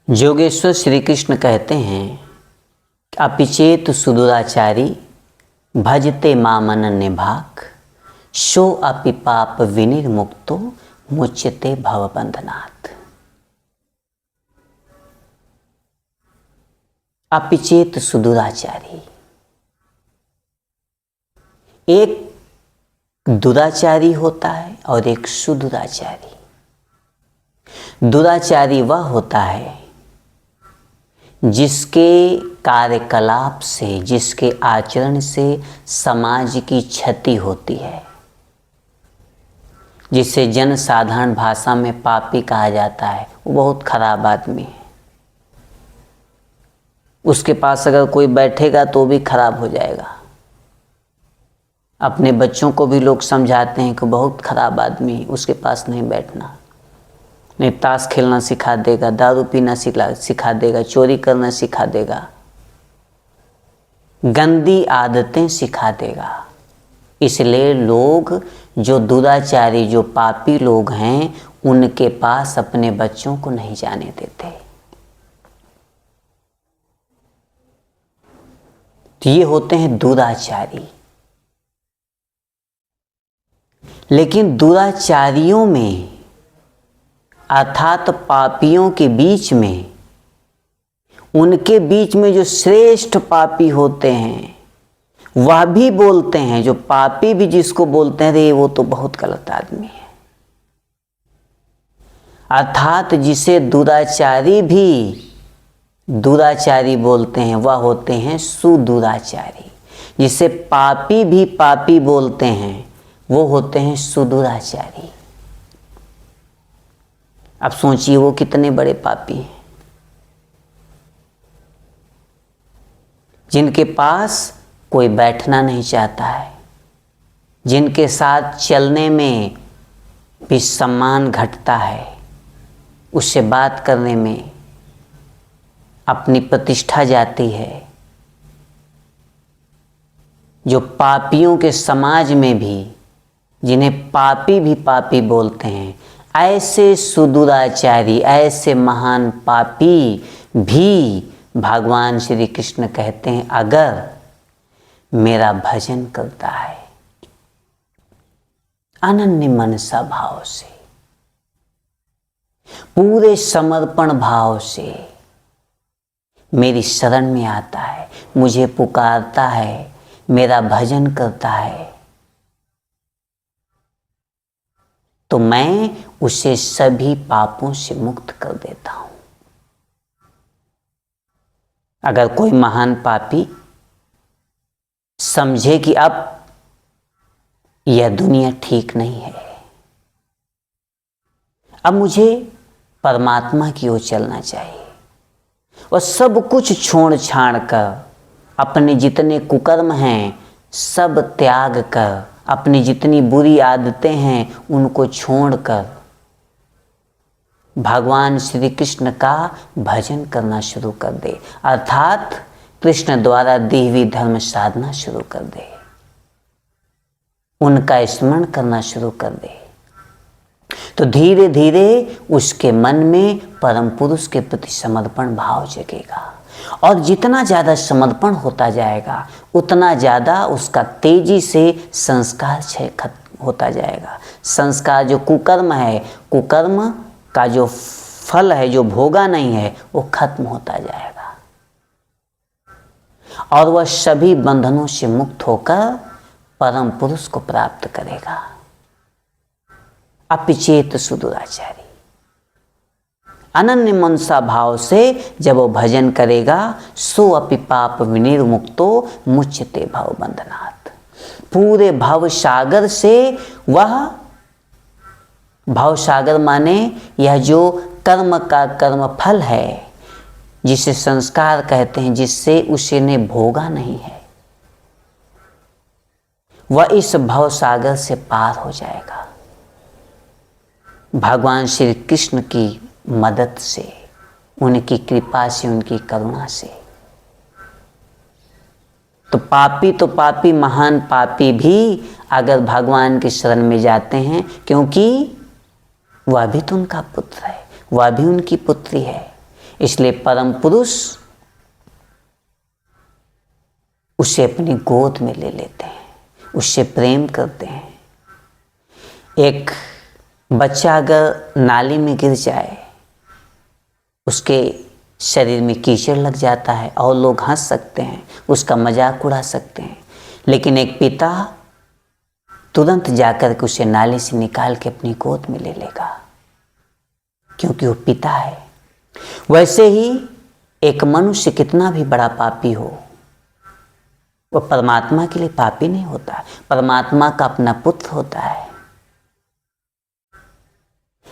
योगेश्वर श्री कृष्ण कहते हैं, अपिचेत सुदुराचारी भजते मामनन्य भाग शो अपि पाप विनिर्मुक्तो मुच्यते भवबंधनात्। अपिचेत सुदुराचारी, एक दुराचारी होता है और एक सुदुराचारी। दुराचारी वह होता है जिसके कार्यकलाप से, जिसके आचरण से समाज की क्षति होती है, जिसे जन साधारण भाषा में पापी कहा जाता है, वो बहुत खराब आदमी है। उसके पास अगर कोई बैठेगा तो भी खराब हो जाएगा। अपने बच्चों को भी लोग समझाते हैं कि बहुत खराब आदमी है, उसके पास नहीं बैठना। नहीं ताश खेलना सिखा देगा, दारू पीना सिखा देगा, चोरी करना सिखा देगा, गंदी आदतें सिखा देगा। इसलिए लोग जो दुराचारी, जो पापी लोग हैं, उनके पास अपने बच्चों को नहीं जाने देते। तो ये होते हैं दुराचारी। लेकिन दुराचारियों में अर्थात पापियों के बीच में, उनके बीच में जो श्रेष्ठ पापी होते हैं वह भी बोलते हैं, जो पापी भी जिसको बोलते हैं रे वो तो बहुत गलत आदमी है। अर्थात जिसे दुराचारी भी दुराचारी बोलते हैं वह होते हैं सुदुराचारी। जिसे पापी भी पापी बोलते हैं वो होते हैं सुदुराचारी। अब सोचिए वो कितने बड़े पापी हैं, जिनके पास कोई बैठना नहीं चाहता है, जिनके साथ चलने में भी सम्मान घटता है, उससे बात करने में अपनी प्रतिष्ठा जाती है। जो पापियों के समाज में भी, जिन्हें पापी भी पापी बोलते हैं, ऐसे सुदुराचारी, ऐसे महान पापी भी भगवान श्री कृष्ण कहते हैं अगर मेरा भजन करता है अनन्य मनसा भाव से, पूरे समर्पण भाव से मेरी शरण में आता है, मुझे पुकारता है, मेरा भजन करता है, तो मैं उसे सभी पापों से मुक्त कर देता हूं। अगर कोई महान पापी समझे कि अब यह दुनिया ठीक नहीं है, अब मुझे परमात्मा की ओर चलना चाहिए, और सब कुछ छोड़ छाड़ कर, अपने जितने कुकर्म हैं सब त्याग कर, अपनी जितनी बुरी आदतें हैं उनको छोड़कर भगवान श्री कृष्ण का भजन करना शुरू कर दे, अर्थात कृष्ण द्वारा दी हुई धर्म साधना शुरू कर दे, उनका स्मरण करना शुरू कर दे, तो धीरे धीरे उसके मन में परम पुरुष के प्रति समर्पण भाव जगेगा। और जितना ज़्यादा समर्पण होता जाएगा उतना ज़्यादा उसका तेजी से संस्कार क्षय खत्म होता जाएगा। संस्कार जो कुकर्म है, कुकर्म का जो फल है, जो भोगा नहीं है, वो खत्म होता जाएगा और वह सभी बंधनों से मुक्त होकर परम पुरुष को प्राप्त करेगा। अपिचेत सुदुराचारी, अनन्य मनसा भाव से जब वो भजन करेगा, सो अपि पाप विनिर्मुक्तो मुच्यते भव बंधनात्। पूरे भव सागर से वह, भव सागर माने यह जो कर्म का कर्म फल है, जिसे संस्कार कहते हैं, जिससे उसे ने भोगा नहीं है, वह इस भव सागर से पार हो जाएगा भगवान श्री कृष्ण की मदद से, उनकी कृपा से, उनकी करुणा से। तो पापी महान पापी भी अगर भगवान की शरण में जाते हैं, क्योंकि वह भी तो उनका पुत्र है, वह भी उनकी पुत्री है, इसलिए परम पुरुष उसे अपनी गोद में ले लेते हैं, उससे प्रेम करते हैं। एक बच्चा अगर नाली में गिर जाए, उसके शरीर में कीचड़ लग जाता है और लोग हंस सकते हैं, उसका मजाक उड़ा सकते हैं, लेकिन एक पिता तुरंत जाकर के उसे नाली से निकाल के अपनी गोद में ले लेगा, क्योंकि वो पिता है। वैसे ही एक मनुष्य कितना भी बड़ा पापी हो, वो परमात्मा के लिए पापी नहीं होता, परमात्मा का अपना पुत्र होता है।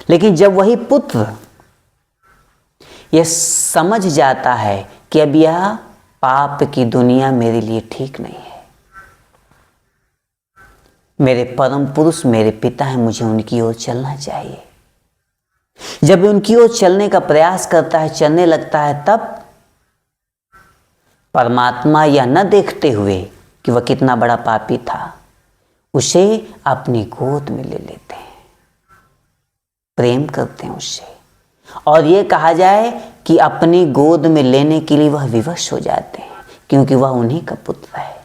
लेकिन जब वही पुत्र यह समझ जाता है कि अब यह पाप की दुनिया मेरे लिए ठीक नहीं है, मेरे परम पुरुष मेरे पिता हैं, मुझे उनकी ओर चलना चाहिए, जब उनकी ओर चलने का प्रयास करता है, चलने लगता है, तब परमात्मा यह न देखते हुए कि वह कितना बड़ा पापी था, उसे अपनी गोद में ले लेते हैं, प्रेम करते हैं उससे। और ये कहा जाए कि अपनी गोद में लेने के लिए वह विवश हो जाते हैं, क्योंकि वह उन्हीं का पुत्र है।